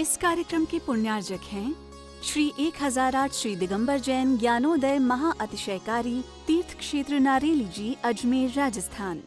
इस कार्यक्रम के पुण्यार्जक हैं श्री 1008 श्री दिगंबर जैन ज्ञानोदय महाअतिशयकारी तीर्थ क्षेत्र नारेली जी, अजमेर, राजस्थान।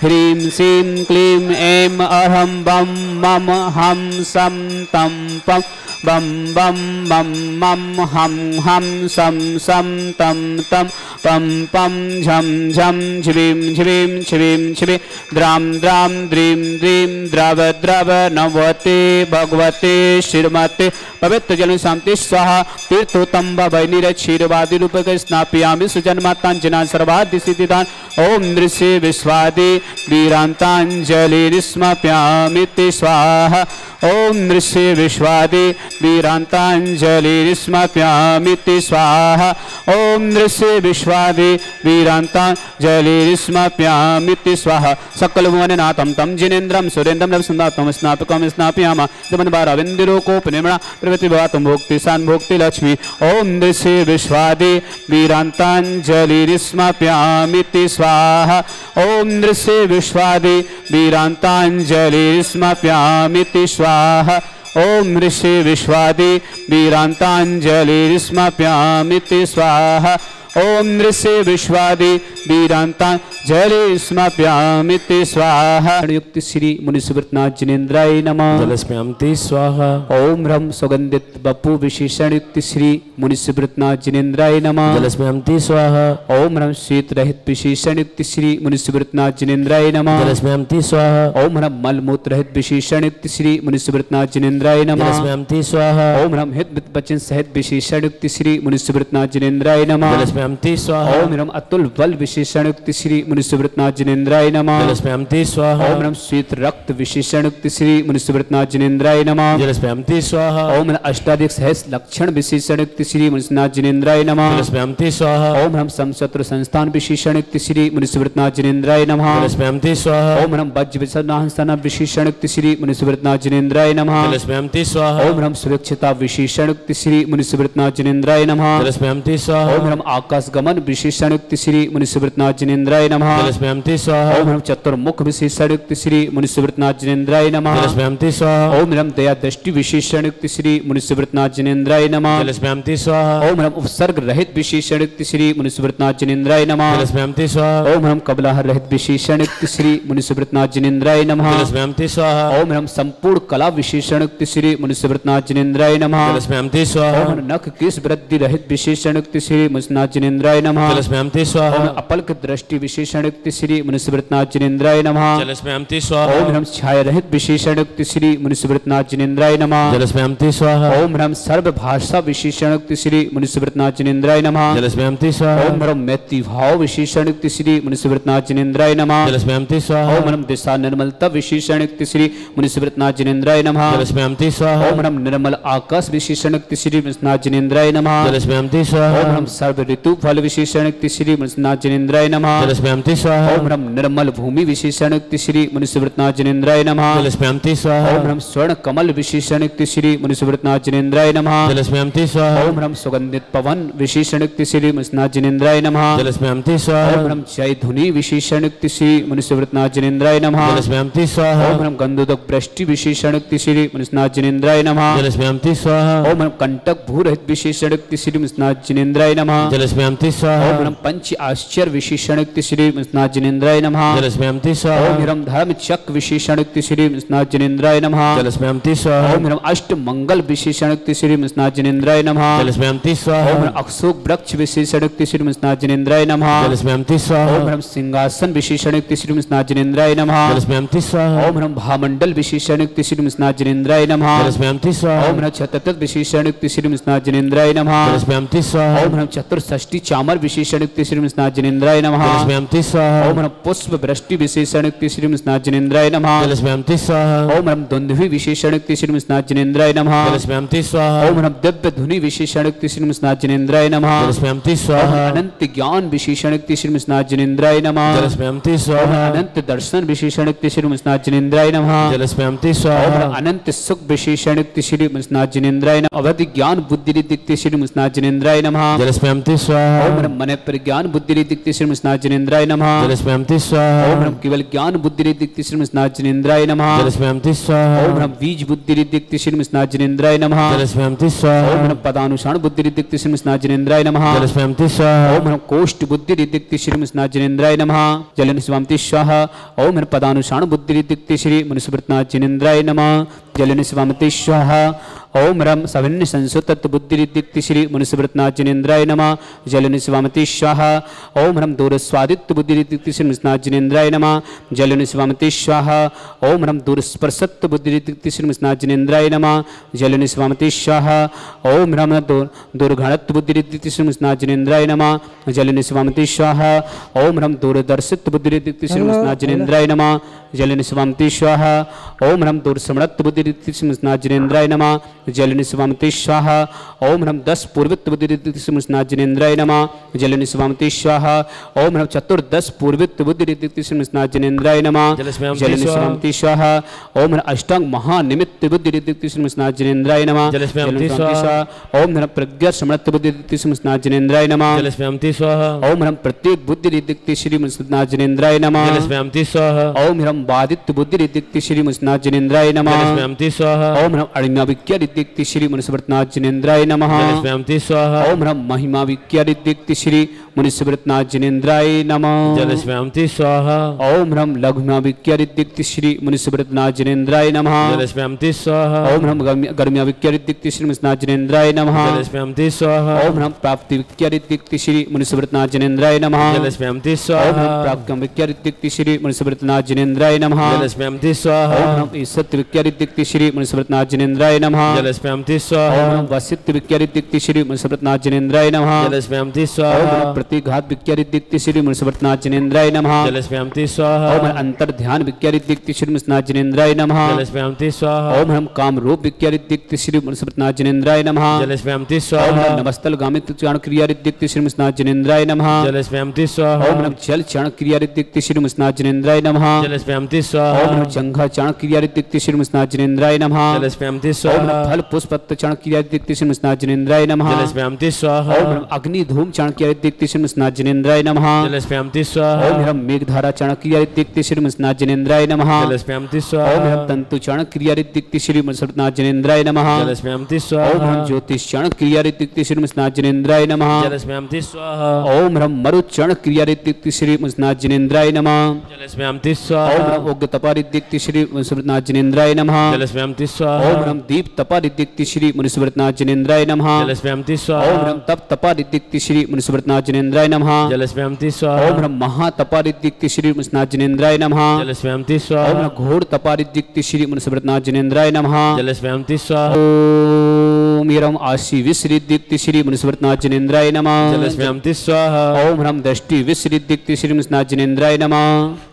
ह्रीं श्रीं क्लीं ऐं अहं बम मम हम सम तम पम बम बम मम मम हम सम सम तम तम पम पम झम झम झ्रीं झ्रीं झ्रीं झ्रीं द्रां द्रां द्रीं द्रीं द्रव द्रव नवते भगवते श्रीमते पवित्र जल शांति स्वाहा तीर्थोत्तम वैनिर क्षीरवादी रूप स्नापयामि सुजन्मातांजना सर्वादि सिद्धिदान ओम नृषि विश्वादि वीरांतांजलि स्मप्यामि स्वाहा ओम नृषि विश्वादि वीरांतांजलि स्मप्यामि स्वाहा ओम नृषि विश्वादि वीरांतांजलि स्मप्यामि स्वाहा सकल भुवननाथं तं जिनेन्द्रं सुरेन्द्रं नवसुन्दातं स्नापकं स्नापयामः दमनबारविन्दुरोकोपनिर्मणा प्रवृत्ति भवातं भोक्ति सान भोक्ति लक्ष्मी ओम नृषि विश्वादि वीरांतांजलि स्मप्यामि स्वाहा ओम नृषि विश्वादि वीरांतांजलि स्मप्यामि स्वाहा ओम नृषि विश्वादि वीरांतांजलि स्मप्यामि स्वाहा ओम नृषि विश्वादि वीरांतांजलि स्मप्यामि स्वाहा युक्त श्री मुनिसुव्रतनाथ जिनेन्द्राय नमः जलस्मयामि स्वाहा ओम ह्रम सुगंधित बपु विशेषण युक्त श्री मुनिसुव्रतनाथ जिनेन्द्राय नमः जलस्मयामि स्वाहा ओम ह्रम शीत रहित विशेषण युक्त श्री मुनिसुव्रतनाथ जिनेन्द्राय नमः जलस्मयामि स्वाहा ओम ह्रम मल मूत्र रहित विशेषण युक्त श्री मुनिसुव्रतनाथ जिनेन्द्राय नमः जलस्मयामि स्वाहा ओम ह्रम हित वित वचन सहित विशेषण युक्त श्री मुनिसुव्रतनाथ जिनेन्द्राय नमः जलस्मयामि स्वाहा ओम ह्रम अतुल बल विशेषण युक्त श्री मुनिसुव्रतनाथ जिनेन्द्राय नमः जलस्मयामि स्वाहा ओम ह्रम श्वेत रक्त विशेषण युक्त श्री मुनिसुव्रतनाथ जिनेन्द्राय नमः जलस्मयामि स्वाहा ओम ह्रम अष्टाधिक सहस्र लक्षण विशेषण युक्त श्री मुनिसुव्रतनाथ जिनेन्द्राय नमः जलस्मयामि स्वाहा ओम ह्रम समशत्रु संस्थान विशेषण युक्त श्री मुनिसुव्रतनाथ जिनेन्द्राय नमः जलस्मयामि स्वाहा ओम ह्रम वज्र विसर्जन विशेषण युक्त श्री मुनिसुव्रतनाथ जिनेन्द्राय नमः जलस्मयामि स्वाहा ओम ह्रम सुरक्षिता विशेषण युक्त श्री मुनिसुव्रतनाथ जिनेन्द्राय नमः जलस्मयामि स्वाहा ओम ह्रम आकाश गमन विशेषण युक्त श्री मुनिसुव्रतनाथ जिनेन्द्राय नमः जलस्मयामि स्वाहा ओम ह्रम चतुर्मुख विशेषण युक्त श्री मुनिसुव्रतनाथ जिनेन्द्राय नमः जलस्मयामि स्वाहा ओम ह्रम दया दृष्टि विशेषण युक्त श्री मुनिसुव्रतनाथ जिनेन्द्राय नमः जलस्मयामि स्वाहा ओम ह्रम उपसर्ग रहित विशेषण युक्त श्री मुनिसुव्रतनाथ जिनेन्द्राय नमः जलस्मयामि स्वाहा ओम ह्रम कबलाहर रहित विशेषण युक्त श्री मुनिसुव्रतनाथ जिनेन्द्राय नमः जलस्मयामि स्वाहा ओम ह्रम संपूर्ण कला विशेषण युक्त श्री मुनिसुव्रतनाथ जिनेन्द्राय नमः जलस्मयामि स्वाहा ओम नख केश वृद्धि रहित विशेषण युक्त श्री मुनिसुव्रतनाथ जिनेन्द्राय नमः जलस्मयामि स्वाहा अपल्क दृष्टि विशेषण युक्त श्री मुनिसुव्रतनाथ जिनेन्द्राय नमः जलस्मयामि स्वाहा ओम ह्रम छाया रहित विशेषण युक्त श्री मुनिसुव्रतनाथ जिनेन्द्राय नमः जलस्मयामि स्वाहा ओम ह्रम सर्व भाषा विशेषण युक्त श्री मुनिसुव्रतनाथ जिनेन्द्राय नमः जलस्मयामि स्वाहा ओम ह्रम मैत्री भाव विशेषण युक्त श्री मुनिसुव्रतनाथ जिनेन्द्राय नमः जलस्मयामि स्वाहा ओम ह्रम दिशा निर्मलता विशेषण युक्त श्री मुनिसुव्रतनाथ जिनेन्द्राय नमः जलस्मयामि स्वाहा ओम ह्रम निर्मल आकाश विशेषण युक्त श्री मुनिसुव्रतनाथ जिनेन्द्राय नमः जलस्मयामि स्वाहा ओम ह्रम सर्व ऋतु फल विशेषण युक्त श्री मुनिसुव्रतनाथ जिनेन्द्राय नमः जलस्मयामि स्वाहा ओम ह्रम निर्मल भूमि विशेषण युक्त श्री मुनिसुव्रतनाथ जिनेन्द्राय नमः जलस्मयामि स्वाहा ओम ह्रम स्वर्ण कमल विशेषण युक्त श्री मुनिसुव्रतनाथ जिनेन्द्राय नमः जलस्मयामि स्वाहा ओम ह्रम सुगंधित पवन विशेषण युक्त श्री मुनिसुव्रतनाथ जिनेन्द्राय नमः जलस्मयामि स्वाहा ओम ह्रम जय धुनि विशेषण युक्त श्री मुनिसुव्रतनाथ जिनेन्द्राय नमः जलस्मयामि स्वाहा ओम ह्रम गंधोदक वृष्टि विशेषण युक्त श्री मुनिसुव्रतनाथ जिनेन्द्राय नमः जलस्मयामि स्वाहा ओम ह्रम कंटक भूरहित विशेषण युक्त श्री मुनिसुव्रतनाथ जिनेन्द्राय नमः जलस्मयामि स्वाहा ओम ह्रम पंच आश्चर्य विशेषण युक्त श्री मुनिसुव्रतनाथ जिनेन्द्राय नमः जलस्मयामि स्वाहा ओम ह्रम धर्म चक विशेषण युक्त श्री मुनिसुव्रतनाथ जिनेन्द्राय नमः जलस्मयामि स्वाहा ओम ह्रम अष्ट मंगल विशेषण युक्त श्री मुनिसुव्रतनाथ जिनेन्द्राय नमः जलस्मयामि स्वाहा ओम ह्रम अशोक वृक्ष विशेषण युक्त श्री मुनिसुव्रतनाथ जिनेन्द्राय नमः जलस्मयामि स्वाहा ओम ह्रम सिंहासन विशेषण युक्त श्री मुनिसुव्रतनाथ जिनेन्द्राय नमः जलस्मयामि स्वाहा ओम ह्रम भामंडल विशेषण युक्त श्री मुनिसुव्रतनाथ जिनेन्द्राय नमः जलस्मयामि स्वाहा ओम ह्रम छतत विशेषण युक्त श्री मुनिसुव्रतनाथ जिनेन्द्राय नमः जलस्मयामि स्वाहा ओम ह्रम चतुर्षष्टि चामर विशेषण युक्त श्री मुनिसुव्रतनाथ जिनेन्द्राय नमः जलस्मयामि स्वाहा ओम ह्रम पुष्प वृष्टि विशेषण युक्त श्री मुनिसुव्रतनाथ जिनेन्द्राय नमः जलस्मयामि स्वाहा ओम ह्रम दुंदुभि विशेषण युक्त श्री मुनिसुव्रतनाथ जिनेन्द्राय नमः जलस्मयामि स्वाहा ओम ह्रम दिव्य धुनि विशेषण युक्त श्री मुनिसुव्रतनाथ जिनेन्द्राय नमः जलस्मयामि ओम स्वाहा अनंत ज्ञान विशेषण युक्त श्री मुनिसुव्रतनाथ जिनेन्द्राय नमः जलस्मयामि ओम स्वाहा अनंत दर्शन विशेषण युक्त श्री मुनिसुव्रतनाथ जिनेन्द्राय नमः जलस्मयामि ओम स्वाहा अनंत सुख विशेषण युक्त श्री मुनिसुव्रतनाथ जिनेन्द्राय नमः अवधि ज्ञान बुद्धि युक्त श्री मुनिसुव्रतनाथ जिनेन्द्राय नमः जलस्मयामि स्वाहा ओम ह्रम मन प्रज्ञान बुद्धि रिद्धि श्री स्नाजनेन्द्राय नमः जलस्मयंति स्वाहा ओम ह्रम केवल ज्ञान बुद्धि रिद्धि श्री स्नाजनेन्द्राय नमः जलस्मयंति स्वाहा ओम ह्रम बीज बुद्धि रिद्धि श्री स्नाजनेन्द्राय नमः जलस्मयंति स्वाहा ओम ह्रम पदानुसार बुद्धि रिद्धि श्री स्नाजनेन्द्राय नमः जलस्मयंति स्वाहा ओम ह्रम कोष्ठ बुद्धि रिद्धि श्री स्नाजनेन्द्राय नमः जलन स्वामति स्वाहा ओम ह्रम पदानुसार बुद्धि रिद्धि श्री मनुस्मृतनाजनेन्द्राय नमः जलन स्वामति स्वाहा ओम ह्रम सविन्न संसुत बुद्धि रिद्धि श्री मनुस्मृतनाजनेन्द्राय नमः जलन स्वामति स्वाहा ओम ह्रम दूर स्वादित्य बुद्धि रिद्धि श्री मनुस्मृतनाजनेन्द्राय नमः जलन स्वामति स्वाहा ओम ह्रम दूर स्पर्शत्व बुद्धि रिद्धि श्री मनुस्मृतनाजनेन्द्राय नमः जलन स्वामति स्वाहा ओम ह्रम दुर्घणत्व बुद्धि रिद्धि श्री मनुस्मृतनाजनेन्द्राय नमः जलन स्वामति स्वाहा ओम ह्रम दूरदर्शित्व बुद्धि रिद्धि श्री मनुस्मृतनाजनेन्द्राय नमः जलन स्वामति स्वाहा ओम ह्रम दूरस्मृत बुद्धि रिद्धि श्री मनुस्मृतनाजनेन्द्राय नमः जलन स्वामति स्वाहा ओम ह्रम 10 पूर्वित बुद्धि रिद्धि श्री मनुस्मृतनाजनेन्द्राय नमः जलन स्वामति स्वाहा ओम ह्रम चतुर्दश पूर्वित बुद्धि रिद्धि श्री मनुस्मृतनाजनेन्द्राय नमः जलन स्वामति स्वाहा ओम ह्रम अष्टांग महानिमित्त बुद्धि रिद्धि श्री मनुस्मृतनाजनेन्द्राय नमः जलन स्वामति स्वाहा ओम ह्रम प्रज्ञा समृत बुद्धि रिद्धि श्री मनुस्मृतनाजनेन्द्राय नमः जलस्मयंति स्वाहा ओम ह्रम प्रत्येक बुद्धि रिद्धि श्री मनुस्मृतनाजनेन्द्राय नमः जलस्मयंति स्वाहा ओम ह्रम बादित्य बुद्धि रिद्धि श्री मनुस्मृतनाजनेन्द्राय नमः जलस्मयंति स्वाहा ओम ह्रम अणिमा विज्ञा रिद्धि श्री मनुस्मृतनाजनेन्द्राय नमः जलस्मयंति स्वाहा ओम ह्रम महिमा विज्ञा रिद्धि श्री मनुस्मृतनाजनेन्द्राय नमः जलस्मयंति स्वाहा ओम ह्रम लघुमा विज्ञा रिद्धि श्री मनुस्मृतनाजनेन्द्राय नमः जलस्मयंति स्वाहा ओम ह्रम गर्म्या विज्ञा रिद्धि श्री मनुस्मृतनाजनेन्द्राय नमः जलस्मयंति स्वाहा ओम ह्रम प्राप्ति विज्ञा रिद्धि श्री मनुस्मृतनाजनेन्द्राय नमः जलस्मयंति ओम स्वाहा ह्रम प्राज्ञा विज्ञा रिद्धि श्री मनुस्मृतनाजनेन्द्राय नमः जलस्मयंति ओम स्वाहा ह्रम ईसत्य विज्ञा रिद्धि श्री मनुस्मृतनाजनेन्द्राय नमः जलस्मयंति ओम स्वाहा ह्रम वसित्य विज्ञा रिद्धि श्री मनुस्मृतनाजनेन्द्राय नमः जलस्मयंति ओम स्वाहा ह्रम प्रतिघात विज्ञा रिद्धि श्री मनुस्मृतनाजनेन्द्राय नमः जलस्मयंति स्वाहा ओम ह्रम अंतर ध्यान विज्ञा रिद्धि श्री मनुस्मृतनाजनेन्द्राय नमः जलस्मयंति स्वाहा ओम ह्रम काम रूप विज्ञा रिद्धि श्री मनुस्मृतनाजनेन्द्राय नमः जलस्मयंति ओम स्वाहा ह्रम नमस्तल गामित चाण क्रिया रिद्धि श्री मनुस्मृतनाजनेन्द्राय नमः जलस्मयंति ओम स्वाहा ह्रम जल चाण क्रिया रिद्धि श्री मनुस्मृतनाजनेन्द्राय नमः जलस्मयंति ओम स्वाहा ह्रम जंघा चाण क्रिया रिद्धि श्री मनुस्मृतनाजनेन्द्राय नमः जलस्मयंति ओम स्वाहा ह्रम फल पुष्प पत्र चाण क्रिया रिद्धि श्री मनुस्मृतनाजनेन्द्राय नमः जलस्मयंति स्वाहा ओम ह्रम अग्नि धूम चाण क्रिया रिद्धि श्री मनुस्मृतनाजनेन्द्राय नमः जलस्मयंति स्वाहा ओम ह्रम मेघधारा चाण क्रिया रिद्धि श्री मनुस्मृतनाजनेन्द्राय नमः जलस्मयंति ओम स्वाहा ह्रम तंतु चाण क्रिया रिद्धि श्री मनुस्मृतनाजनेन्द्राय नमः जलस्मयंति ओम स्वाहा ह्रम ज्योतिष चाण क्रिया रिद्धि श्री मनुस्मृतनाजनेन्द्राय नमः जलस्मयंति स्वाहा ओम ह्रम मरुचण क्रिया रिद्धि श्री मनुस्मृतनाजनेन्द्राय नमः जलस्मयंति ओम स्वाहा ह्रम उग्र तपा रिद्धि श्री मनुस्मृतनाजनेन्द्राय नमः जलस्मयंति ओम स्वाहा ह्रम दीप तपा रिद्धि श्री मनुस्मृतनाजनेन्द्राय नमः जलस्मयंति ओम स्वाहा ह्रम तप तपा रिद्धि श्री मनुस्मृतनाजनेन्द्राय नमः जलस्मयंति ओम स्वाहा ह्रम महातपा रिद्धि श्री मनुस्मृतनाजनेन्द्राय नमः जलस्मयंति ओम स्वाहा ह्रम घोर तपा रिद्धि श्री मनुस्मृतनाजनेन्द्राय नमः जलस्मयंति स्वाहा ओम ह्रम आशी विष रिद्धि श्री मनुस्मृतनाजनेन्द्राय नमः जलस्मयंति स्वाहा ओम ह्रम दृष्टि विष रिद्धि श्री मनुस्मृतनाजनेन्द्राय नमः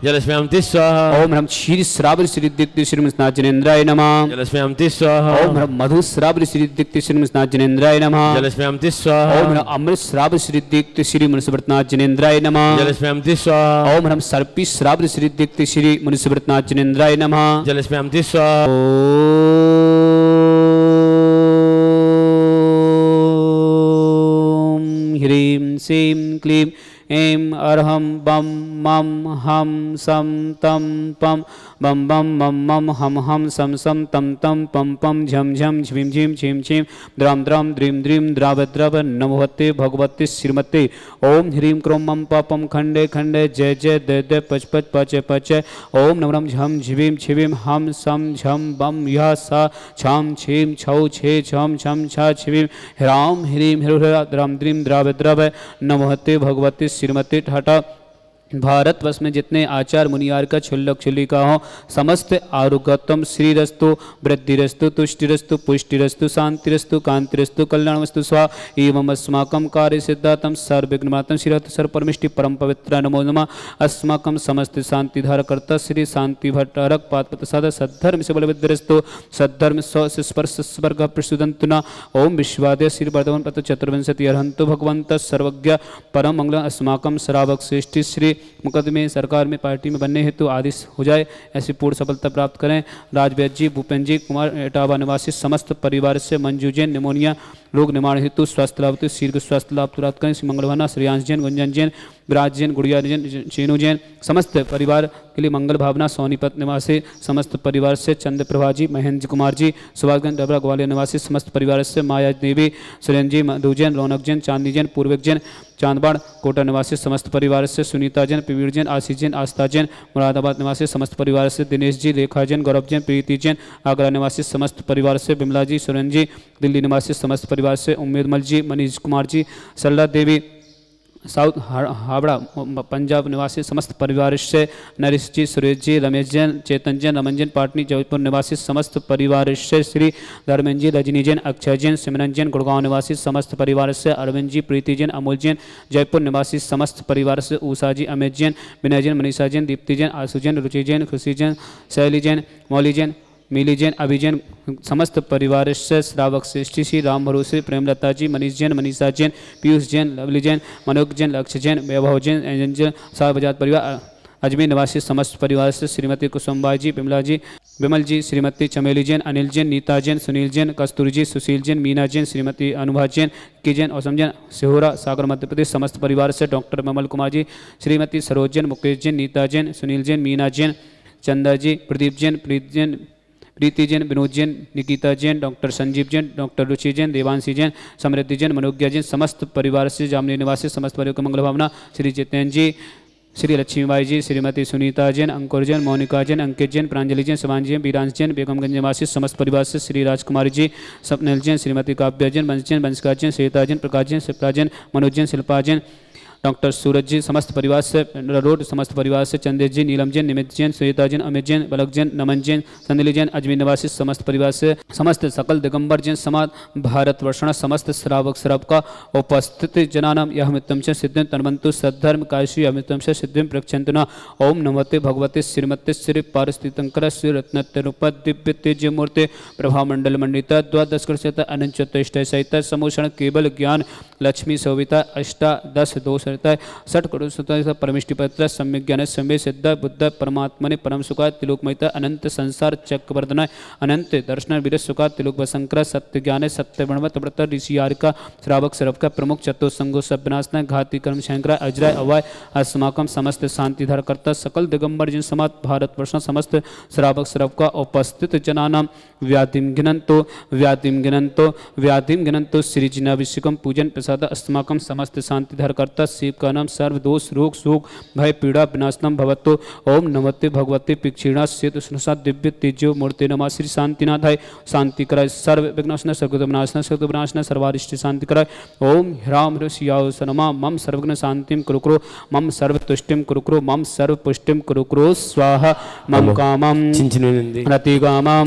जलस्मयंति स्वाहा ओम ह्रम क्षीर श्राव रिद्धि श्री मनुस्मृतनाजनेन्द्राय नमः जलस्मयंति स्वाहा ओम ह्रम मधु श्राव रिद्धि श्री मनुस्मृतनाजनेन्द्राय नमः जलस्मयंति स्वाहा ओम ह्रम अमृत श्राव रिद्धि श्री मनुस्मृतनाजनेन्द्राय नमः जलस्मयंति स्वाहा ओम ह्रम सर्पी श्राव रिद्धि श्री मनुस्मृतनाजनेन्द्राय नमः जलस्मयंति स्वाहा ओम ह्रीं श्रीं क्लीं ऐं अर्हं बम मम हम सम तम पम बम बम मम मम हम हम सम सम तम तम पम पम झम झम झिम झिम छिम छिम द्राम द्राम द्रीम द्रीम द्राव द्रव नमोहते भगवते श्रीमते ओम ह्रीं क्रोम मम पापम खंडे खंडे जय जय दय दय पच पच पच पच ओम नमरम झम झिवीम छिवीम हम सम झम बम यह सा छम छीम छौ छे छम छम छा छिवीम ह्राम ह्रीं ह्रुह्रा द्राम द्रीम द्राव द्रव नमोहते भगवते श्रीमते ठाटा भारतवर्ष में जितने आचार मुनियार का छुल्लक छुल्लिका हो समस्त आरोग्यतम श्रीरस्तु वृद्धिरस्तु तुष्टिरस्तु पुष्टिरस्तु शांतिरस्तु कांतिरस्तु कल्याणमस्तु स्वा एवं अस्माकं कार्य सिद्धातम सर्वविघ्नमातम श्रीरथ सर्वपरमिष्टि परम पवित्र नमो नमः अस्माकं समस्त शांतिधारकर्ता श्री शांति भट्टारक पादपत सदा सद्धर्म से बलविद्रस्तु सद्धर्म स्पर्श स्वर्ग प्रसुदंतुना ओम विश्वादय श्री वर्धमान पत चतुर्विंशति अर्हंतु भगवंत सर्वज्ञ परम मंगल अस्माकं श्रावक श्रेष्ठी श्री मुकदमे सरकार में पार्टी में बनने हेतु आदेश हो जाए, ऐसी पूर्ण सफलता प्राप्त करें। राजवैद्य जी भूपेन्द्र जी कुमार इटावा निवासी समस्त परिवार से मंजू जैन निमोनिया रोग निवारण हेतु स्वास्थ्य लाभ शीघ्र स्वास्थ्य लाभ प्राप्त करें। श्री मंगल भावना श्रेयांश जैन, गुंजन जैन, विराज जैन, गुड़िया जैन, चेनू जैन समस्त परिवार के लिए मंगल भावना। सोनीपत निवासी समस्त परिवार से चंद्र प्रभा जी, महेंद्र कुमार जी, सुभाषगंज डबरा ग्वालियर निवासी समस्त परिवार से माया देवी, सुरेंद्र जी, मधु जैन, रौनक जैन, चांदनी जैन, पूर्वक जैन, चांदबाड़ कोटा निवासी समस्त परिवार से सुनीता जैन, प्रवीण जैन, आशीष जैन, आस्था जैन, मुरादाबाद निवासी समस्त परिवार से दिनेश जी, रेखा जैन, गौरव जैन, प्रीति जैन, आगरा निवासी समस्त परिवार से बिमला जी, सुरेंद्र जी, दिल्ली निवासी समस्त परिवार से उम्मेद मल जी, मनीष कुमार जी, सरला देवी, साउथ हावड़ा पंजाब निवासी समस्त परिवार से नरेश जी, सुरेश जी, रमेश जैन, चेतन जैन, रमन जैन, पाटनी जबलपुर निवासी समस्त परिवार से श्री धर्मेंद्र जी, रजनी जैन, अक्षय जैन, सिमरन जैन, गुड़गांव निवासी समस्त परिवार से अरविंद जी, प्रीति जैन, अमोल जैन, जयपुर निवासी समस्त परिवार से उषा जी, अमित जैन, विनय जैन, मनीषा जैन, दीप्ति जैन, आशु जैन, रुचि जैन, खुशी जैन, शैली जैन, मौली जैन, मिली जैन, अभिजैन समस्त परिवार से श्रावक श्रेष्ठी श्री राम भरोसे, प्रेमलता जी, मनीष जैन, मनीषा जैन, पीयूष जैन, लवली जैन, मनोज जैन, लक्ष्य जैन, वैभव जैन, एजन जैन, शाह बजात परिवार अजमेर निवासी समस्त परिवार से श्रीमती कुसुमबाई जी, बिमला जी, विमल जी, श्रीमती चमेली जैन, अनिल जैन, नीता जैन, सुनील जैन, कस्तूरी जी, सुशील जैन, मीना जैन, श्रीमती अनुभा जैन, की जैन, औसम जैन, सिहोरा सागर मध्य प्रदेश समस्त परिवार से डॉक्टर विमल कुमार जी, श्रीमती सरोज जैन, मुकेश जैन, नीता जैन, सुनील जैन, मीना जैन, चंदा जी, प्रदीप जैन, प्रीति जैन, विनोद जैन, निकिता जैन, डॉक्टर संजीव जैन, डॉक्टर रुचि जैन, देवांशी जैन, समृद्धि जैन, मनोज्ञा जैन समस्त परिवार से जामनी निवासी समस्त परिवार को मंगल भावना। श्री जितेंद्र जी, श्री लक्ष्मीबाई जी, श्रीमती सुनीता जैन, अंकुर जैन, मोनिका जैन, अंकित जैन, प्रांजलि जैन, शिवांजी जैन, बीरांश जैन, बेगमगंज निवासी समस्त परिवार से श्री राजकुमारी जी, स्वप्निल जैन, श्रीमती काव्या जैन, वंश जैन, वंशका जैन, श्वेता जैन, प्रकाश जैन, शिप्रा जैन, मनोज जैन, शिल्पा जैन, डॉक्टर सूरज जी समस्त परिवार से रोड समस्त परिवार से चंदेश जी, नीलम जैन, निमित जैन, श्वेता जैन, अमित जैन, बलक जैन, नमन जैन, संदिली जैन, अजमेर निवासी समस्त परिवार से समस्त सकल दिगंबर जैन समाज भारतवर्षण समस्त श्रावक श्राव का उपस्थित जनानाम यह मित्रम से सिद्धिं तन्वन्तु सद्धर्म कायशी अमित्रम से सिद्धिं प्रक्षन्तुना। ओम नमते भगवते श्रीमते श्री पारस्थितंकर श्री रत्नरूप दिव्य तेज मूर्ति प्रभामंडल मंडित द्वादशकृत अनंत चतुष्टय सहित समूषण केवल ज्ञान लक्ष्मी सौविता अष्टादश दोष षट करोड़ परमिष्टिपत्र सम्यक ज्ञान सम्य सिद्ध बुद्ध परमात्मने परम सुखा तिलोकमयता अनंत संसार चक्रवर्धन अनंत दर्शन वीर सुखा तिलोक शंकर सत्य ज्ञान सत्य बणवत व्रत ऋषियार का श्रावक श्रव का प्रमुख चतुसंगो सब विनाशना घाती कर्म शंकर अजराय अवाय अस्माकम समस्त शांतिधर करता सकल दिगंबर जिन समाज भारतवर्ष समस्त श्रावक श्रव का उपस्थित जनानाम व्याधिम गिनंतो श्री जिनाभिषेकम पूजन प्रसाद अस्माकम समस्त शांतिधर करता शिव का नाम सर्व दोष रोग शोक भय पीड़ा विनाशनम भवतो। ओम नमस्ते भगवते पिक्षीणा सेतु स्नुषा दिव्य तेजो मूर्ति नमः श्री शांतिनाथाय शांति कराय सर्व विघ्ननाशन सर्वविनाशन सर्वविनाशन सर्वारिष्ट शांति कराय। ओम ह्राम ऋषियाय सनमा मम सर्वघ्न शांतिम कुरुकुरु मम सर्व तुष्टिम कुरुकुरु मम सर्व पुष्टिम कुरुकुरु स्वाहा मम कामम रति कामम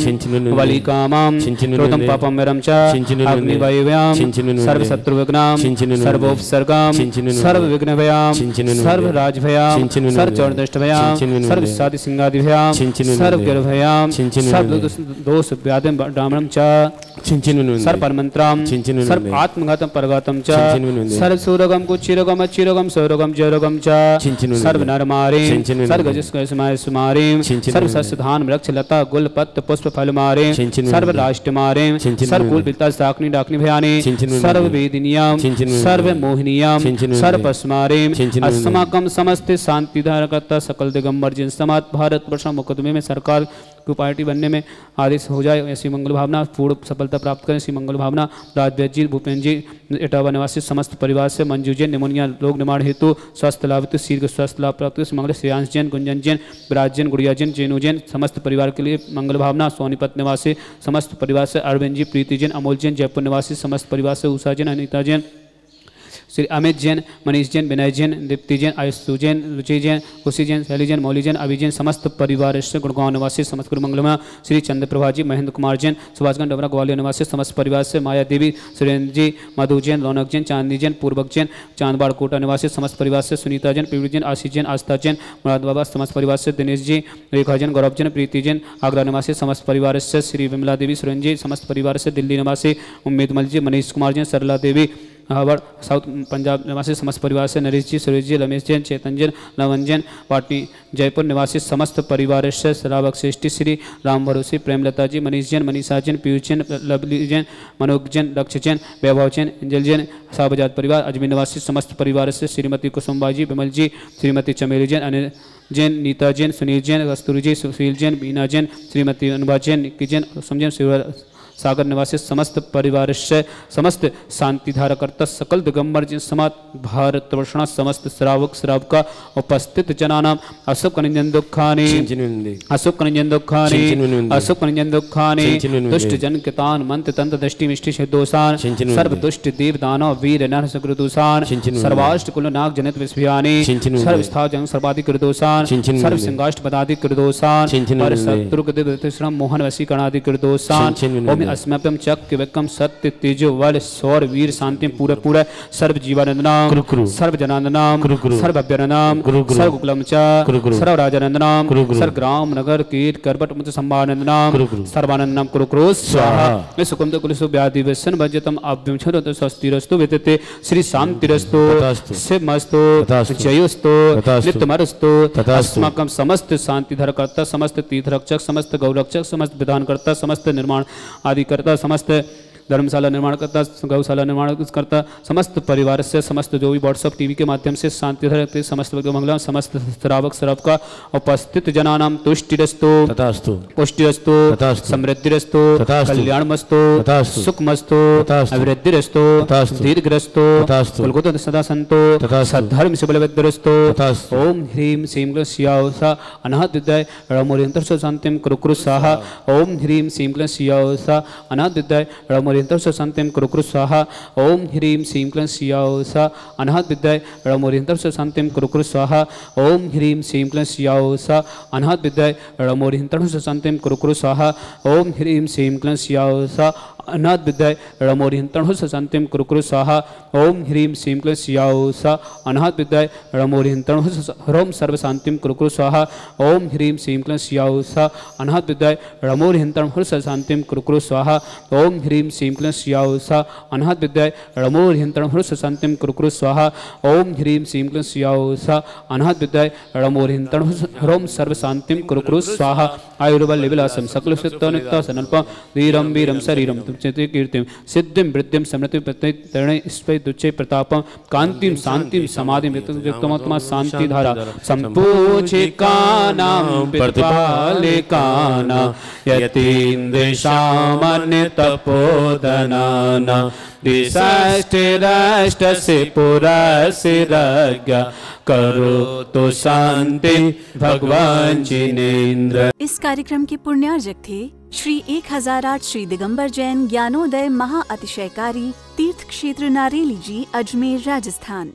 वली कामम क्रोधम पापम विरम च अग्निवायुव्याम सर्व शत्रु विघ्नाम सर्वोपसर्गाम सर्व विघ्न भयाम सर्व राज भयाम सर्व चौदष्ट भयाम सर्व साधि सिंगादि भयाम सर्व गिर भयाम सर्व दोष व्याधिम ब्राह्मणम च सर्व परमंत्राम सर्व आत्मघातम परघातम च सर्व सूरगम कुचिरगम अचिरगम सौरगम जयरगम च सर्व नरमारे सर्व गजस्माय सुमारे सर्व सस्यधान वृक्ष लता गुल पत्र पुष्प फल मारे सर्व राष्ट्र मारे सर्व कुल पिता साकनी डाकनी भयाने सर्व वेदिनियाम सर्व मोहिनियाम सर्व पस्मारे अस्माकम समस्त शांतिधार करता सकल दिगंबर जिन समाज भारतवर्ष मुकदमे में सरकार को पार्टी बनने में आदेश हो जाए, ऐसी मंगल भावना पूर्ण सफलता प्राप्त करें। ऐसी मंगल भावना राजवैद्य जी भूपेन्द्र जी इटावा निवासी समस्त परिवार से मंजू जैन निमोनिया रोग निवारण हेतु स्वास्थ्य लाभ हेतु शीघ्र स्वास्थ्य लाभ प्राप्त मंगल श्रेयांश जैन, गुंजन जैन, विराज जैन, गुड़िया जैन, चेनू जैन समस्त परिवार के लिए मंगल भावना। सोनीपत निवासी समस्त परिवार से अरविंद जी, प्रीति जैन, अमोल जैन, जयपुर निवासी समस्त परिवार से उषा जैन, अनिता जैन, श्री अमित जैन, मनीष जैन, विनय जैन, दीप्ति जैन, आयुषु जैन, रुचि जैन, खुशी जैन, शैली जैन, मौली जैन, अभिजैन समस्त परिवार से गुड़गांव निवासी समस्त गुरु मंगलमा श्री चंद्र प्रभा जी, महेंद्र कुमार जैन, सुभाषगंज डबरा ग्वालियर निवासी समस्त परिवार से माया देवी, सुरेंद्र जी, मधु जैन, रौनक जैन, चांदनी जैन, पूर्वक जैन, चांदबाड़ कोटा निवासी समस्त परिवार से सुनीता जैन, प्रवीण जैन, आशीष जैन, आस्था जैन, मुरादाबाद समस्त परिवार से दिनेश जी, रेखा जैन, गौरव जैन, प्रीति जैन, आगरा निवासी समस्त परिवार से श्री विमला देवी, सुरेंद्र जी समस्त परिवार से दिल्ली निवासी उम्मीद मल जी, मनीष कुमार जैन, सरला देवी, हावड़ साउथ पंजाब निवासी समस्त परिवार से नरेश जी, सुरेश जी, रमेश जैन, चेतन जैन, लवन जैन, पाटनी जयपुर निवासी समस्त परिवार से श्रावक श्रेष्ठी श्री राम भरोसे, प्रेमलता जी, मनीष जैन, मनीषा जैन, पीयूष जैन, लवली जैन, मनोज जैन, लक्ष्य जैन, वैभव जैन, इंजल जैन, शाहबजाद परिवार, अजमेर निवासी समस्त परिवार से श्रीमती कुसुम्बा जी, विमल जी, श्रीमती चमेली जैन, अनिल जैन, नीता जैन, सुनील जैन, कस्तूरी जी, सुशील जैन, बीना जैन, श्रीमती अनुभा जैन, निक्की जैन, सुम जैन, सागर निवासी समस्त परिवार से समस्त शांति धारकर्ता सकल दिगंबर जिन समात भारत वर्षणा समस्त श्रावक श्रावका उपस्थित जनानाम अशोक निंजन दुखानि अशोक निंजन दुखानि अशोक निंजन दुखानि दुष्ट जन कितान मंत्र तंत्र दृष्टि मिष्टि दोषान सर्व दुष्ट देव दानव वीर नर सकृ दोषान सर्वाष्ट कुल नाग जनित विस्भयानि सर्व स्थाव जन सर्वाधिक दोषान सर्व सिंहाष्ट पदाधिक दोषान पर शत्रु कृत मोहन वशीकरणाधिक दोषान ओम अस्मभ्यम चक्र विक्रम सत्य तेजो बल सौर वीर शांति पूरे पूरे सर्व जीवानंद नाम सर्व जनानंद नाम सर्व अभ्यनंद नाम सर्व कुलम सर्व राजानंद नाम सर्व ग्राम नगर कीट करपट मुत संभानंद नाम सर्वानंद नाम कुरु कुरु स्वाहा सुकुंद कुलसु व्याधि व्यसन भजतम अभ्यम छरत स्वस्तिरस्तु वितते श्री शांतिरस्तु शिवमस्तु जयोस्तु नित्यमरस्तु अस्माकं समस्त शांति धरकर्ता समस्त तीर्थ रक्षक समस्त गौरक्षक समस्त विधान करता समस्त निर्माण आदि करता समस्त धर्मशाला निर्माण करता गौशाला निर्माण करता समस्त परिवार से समस्त जो भी व्हाट्सअप टीवी के माध्यम से शांति धरते समस्त मंगला समस्त श्रावक श्रावक का उपस्थित जनानाम तुष्टिरस्तु तथास्तु पुष्टिरस्तु समृद्धिरस्तु कल्याणमस्तु सुखमस्तु अभिवृद्धिरस्तु दीर्घरस्तु कुलगुत सदा संतो सद्धर्म सुबलवद्रस्तु ओम ह्रीम श्रीम क्लीं स्याउषा अनाहत विद्याय रमोरियंतर शांतिम कुरु कुरु स्वाहा ओम ह्रीम श्रीम क्लीं स्याउषा अनाहत विद्याय रमोरियंतर शांतिम कुरु कुरु स्वाहा ओम ह्रीम श्रीम क्लीं स्याउषा अनाहत विद्याय रमोरियंतर शांतिम कुरु कुरु स्वाहा ओम ह्रीम श्रीम क्लीं स्याउषा अनाहत विद्याय रमोरियंतर शांतिम कुरु कुरु स्वाहा ओम ह्रीम श्रीम क्लीं स्याउषा अनाथ विद्याय रमोरिहंतण शांतिम कुरु कुरु स्वाहा ओम ह्रीम श्रीम क्लीं स्याउषा अनाथ विद्याय रमोरिहंतण ह्रोम सर्व शांतिम कुरु कुरु स्वाहा ओम ह्रीम श्रीम क्लीं स्याउषा अनाथ विद्याय रमोरिहंतण शांतिम कुरु कुरु स्वाहा ओम ह्रीम श्रीम क्लीं स्याउषा अनाथ विद्याय रमोरिहंतण शांतिम कुरु कुरु स्वाहा ओम ह्रीम श्रीम क्लीं स्याउषा अनाथ विद्याय रमोरिहंतण ह्रोम सर्व शांतिम कुरु कुरु स्वाहा आयुर्बल विलासम सकल सत्वनित्ता सनल्प वीरम वीरम शरीरम तुच्यते कीर्तिम सिद्धिम वृद्धिम समृद्धि प्रत्यय स्पै दुच्चे प्रतापम कांतिम शांतिम समाधिम युक्तमात्मा शांति धारा संपूजिकानां प्रतिपालिकानां यतीन्द्रशामन्य तपोधनाना दिशाष्टिराष्टस्य पुरसिरज्ञ करो तो शांति भगवान जिनेन्द्र। इस कार्यक्रम के पुण्यार्जक थे श्री 1008 श्री दिगंबर जैन ज्ञानोदय महाअतिशयकारी तीर्थ क्षेत्र नारेली जी, अजमेर, राजस्थान।